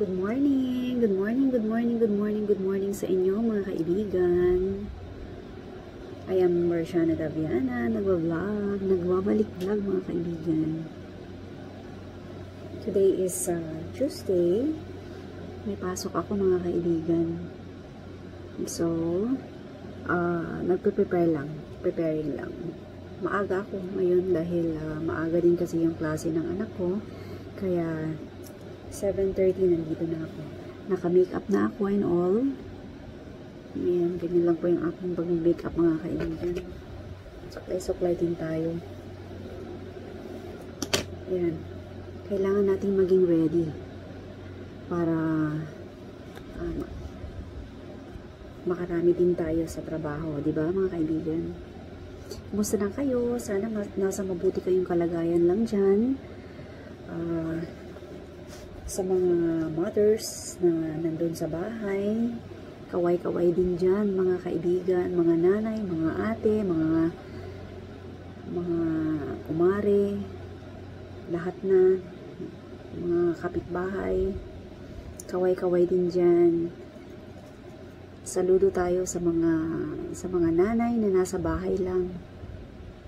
Good morning, good morning, good morning, good morning, good morning sa inyo mga kaibigan. I am Marciana Daviana, nagbabalik vlog mga kaibigan. Today is Tuesday. May pasok ako mga kaibigan. So, preparing lang. Maaga ako ngayon dahil maaga din kasi yung klase ng anak ko. Kaya 7:30 nandito na ako. Naka-makeup na ako and all. Ayan, ganyan lang po yung aking pag-makeup mga kaibigan. Suklay-suklay din tayo. Ayan. Kailangan natin maging ready para makarami din tayo sa trabaho, di ba mga kaibigan? Kumusta na kayo? Sana nasa mabuti kayong kalagayan lang dyan. Sa mga mothers na nandun sa bahay, kaway-kaway din dyan mga kaibigan, mga nanay, mga ate, mga kumare, lahat na, mga kapitbahay, kaway-kaway din dyan. Saludo tayo sa mga nanay na nasa bahay lang,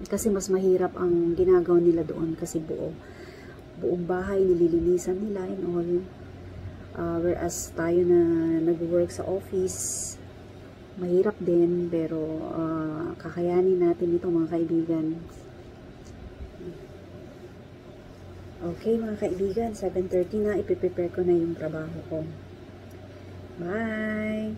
kasi mas mahirap ang ginagawa nila doon kasi buong bahay nililinisan nila and all, whereas tayo na nag-work sa office, mahirap din, pero kakayanin natin ito mga kaibigan. Okay mga kaibigan, 7:30 na, ipiprepare ko na yung trabaho ko. Bye!